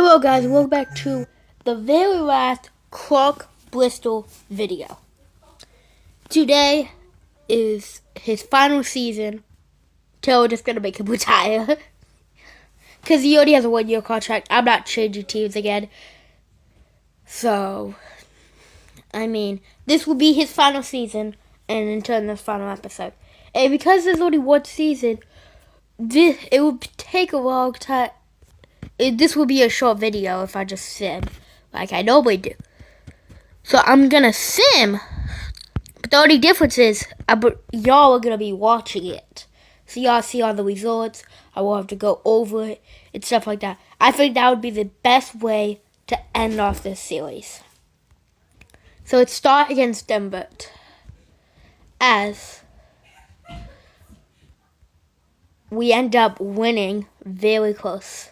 Hello guys, welcome back to the very last Clark Brisker video. Today is his final season till we're just going to make him retire. Because he already has a 1-year contract. I'm not changing teams again. So, this will be his final season and until this final episode. And because there's only one season, it will take a long time. This will be a short video if I just sim, like I normally do. So I'm going to sim, but the only difference is y'all are going to be watching it. So y'all see all the results, I will have to go over it, and stuff like that. I think that would be the best way to end off this series. So let's start against Denver, as we end up winning very close.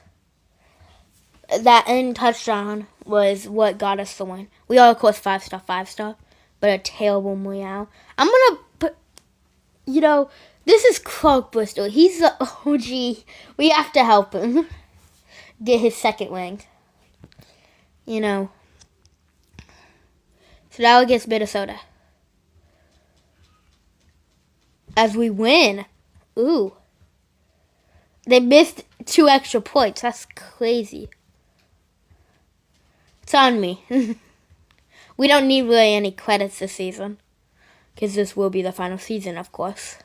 That end touchdown was what got us the win. We are, of course, 5-star, but a terrible morale. I'm going to put, this is Clark Brisker. He's the OG. We have to help him get his second ring. So now against Minnesota. As we win. Ooh. They missed 2 extra points. That's crazy. It's on me. We don't need really any credits this season, because this will be the final season, of course.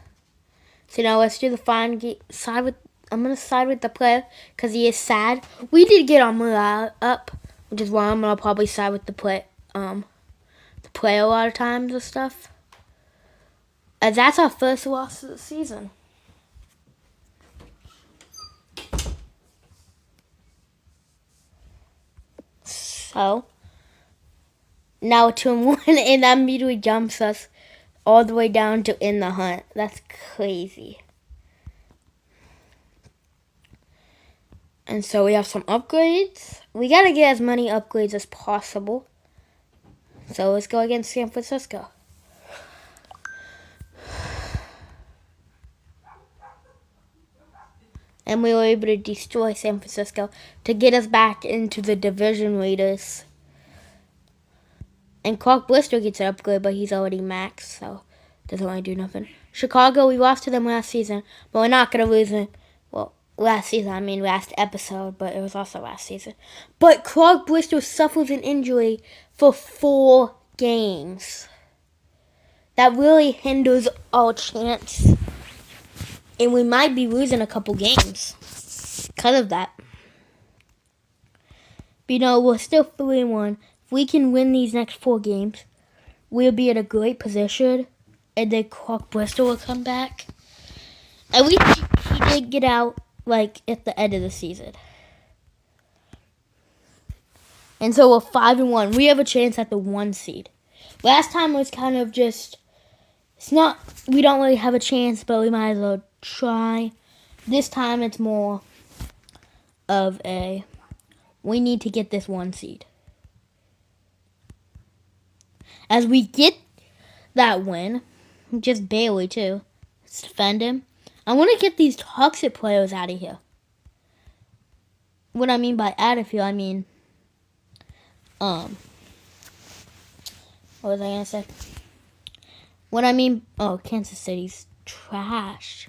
So now let's do the final side. I'm gonna side with the player because he is sad. We did get our morale up, which is why I'm gonna probably side with the player a lot of times and stuff. As that's our first loss of the season. So, now a 2-1, and that immediately jumps us all the way down to in the hunt. That's crazy. And so we have some upgrades. We got to get as many upgrades as possible. So let's go against San Francisco. And we were able to destroy San Francisco to get us back into the division leaders. And Clark Brisker gets an upgrade, but he's already maxed, so doesn't really do nothing. Chicago, we lost to them last season, but we're not going to lose it. Well, last episode, but it was also last season. But Clark Brisker suffers an injury for 4 games. That really hinders our chance. And we might be losing a couple games because of that. But we're still 3-1. If we can win these next 4 games, we'll be in a great position. And then Clark Brisker will come back. At least he did get out, at the end of the season. And so we're 5-1. We have a chance at the 1 seed. Last time was kind of just, we don't really have a chance, but we might as well try. This time it's more of we need to get this 1 seed. As we get that win, just barely too, let's defend him. I want to get these toxic players out of here. What I mean by out of here, what was I going to say? Kansas City's trash.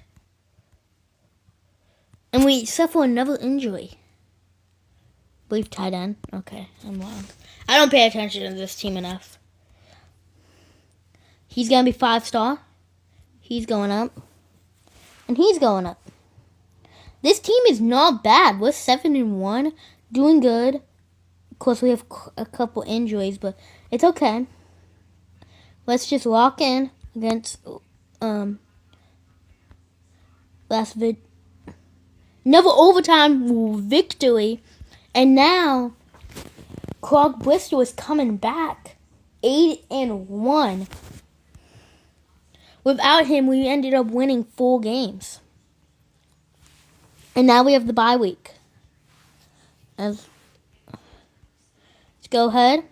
And we suffer another injury. I believe tight end. Okay, I'm wrong. I don't pay attention to this team enough. He's going to be 5-star. He's going up. And he's going up. This team is not bad. We're 7-1. Doing good. Of course, we have a couple injuries, but it's okay. Let's just lock in against another overtime victory. And now Clark Brisker is coming back. 8-1. Without him, we ended up winning 4 games. And now we have the bye week. Let's go ahead.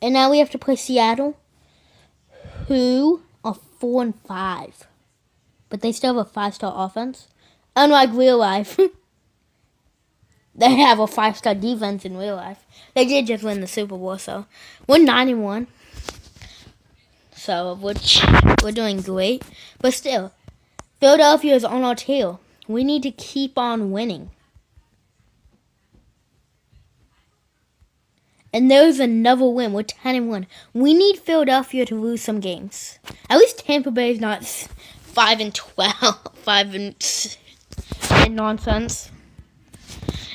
And now we have to play Seattle, who are 4-5. But they still have a 5-star offense. Unlike real life. they have a 5-star defense in real life. They did just win the Super Bowl, so we're 9-1. So we're doing great. But still, Philadelphia is on our tail. We need to keep on winning. And there's another win. We're 10-1. We need Philadelphia to lose some games. At least Tampa Bay is not 5-12, 5 and nonsense.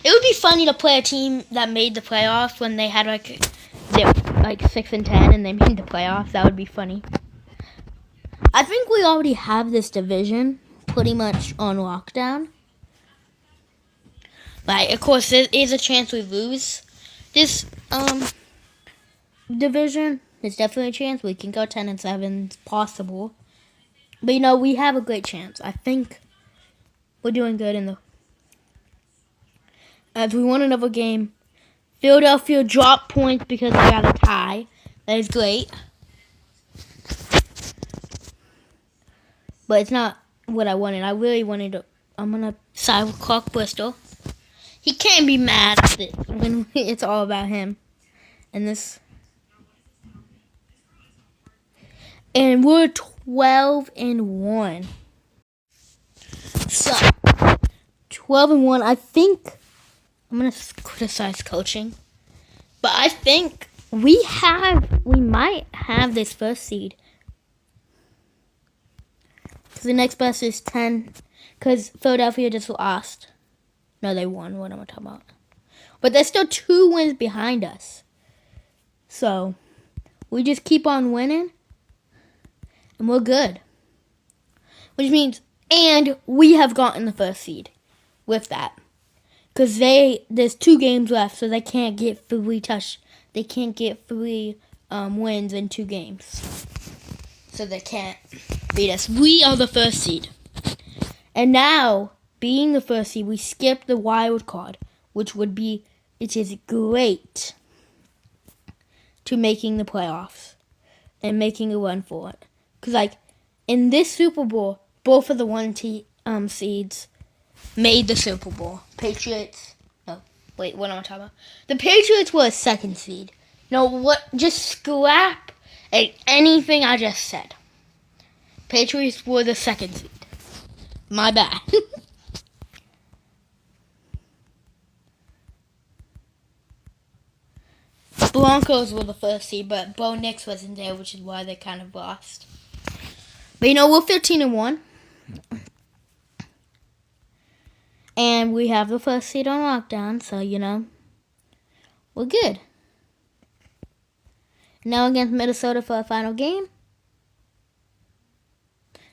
It would be funny to play a team that made the playoffs when they had like 6-10 and they made the playoffs. That would be funny. I think we already have this division pretty much on lockdown. But of course, there is a chance we lose this division. There's definitely a chance we can go 10-7. It's possible. But we have a great chance. I think we're doing good as we won another game. Philadelphia dropped points because they got a tie. That is great. But it's not what I wanted. I really wanted I'm going to side with Clark Brisker. He can't be mad at it when it's all about him. And we're 12-1. So, 12-1. I think I'm going to criticize coaching. But I think we might have this first seed. Because the next best is 10. Because Philadelphia just lost. No, they won. What am I talking about? But there's still 2 wins behind us. So, we just keep on winning. And we're good. Which means, and we have gotten the first seed with that. Because there's 2 games left, so they can't get 3 They can't get 3 wins in 2 games. So they can't beat us. We are the first seed. And now, being the first seed, we skip the wild card, it is great to making the playoffs and making a run for it. Because, in this Super Bowl, both of the seeds made the Super Bowl. Patriots. No, wait, what am I talking about? The Patriots were a 2nd seed. No, what? Just scrap anything I just said. Patriots were the 2nd seed. My bad. Broncos were the first seed, but Bo Nix wasn't there, which is why they kind of lost. But we're 15-1. And we have the first seed on lockdown, so we're good. Now against Minnesota for a final game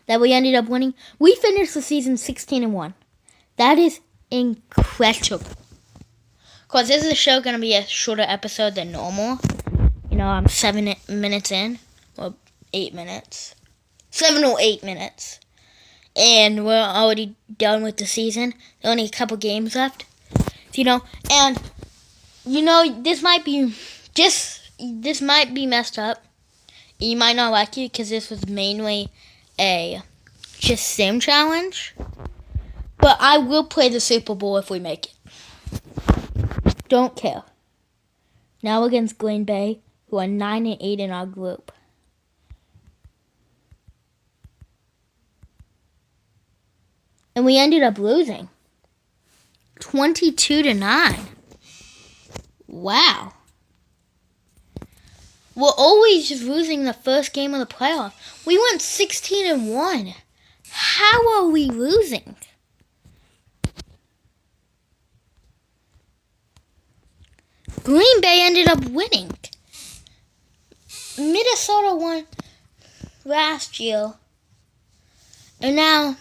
that we ended up winning. We finished the season 16-1. That is incredible. Because this is a show going to be a shorter episode than normal. I'm 7 minutes in. Or 8 minutes. 7 or 8 minutes. And we're already done with the season. There's only a couple games left. And, this might be messed up. You might not like it because this was mainly a just sim challenge. But I will play the Super Bowl if we make it. Don't care. Now against Green Bay, who are 9-8 in our group. And we ended up losing 22-9. Wow. We're always just losing the first game of the playoff. We went 16-1. How are we losing? Green Bay ended up winning. Minnesota won last year. And now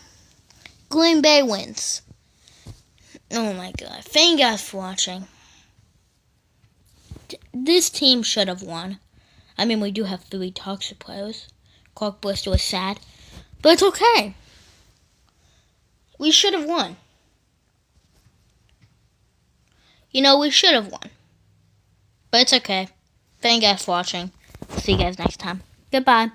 Green Bay wins. Oh my god. Thank you guys for watching. This team should have won. We do have 3 toxic players. Clark Brisker was sad. But it's okay. We should have won. We should have won. But it's okay. Thank you guys for watching. See you guys next time. Goodbye.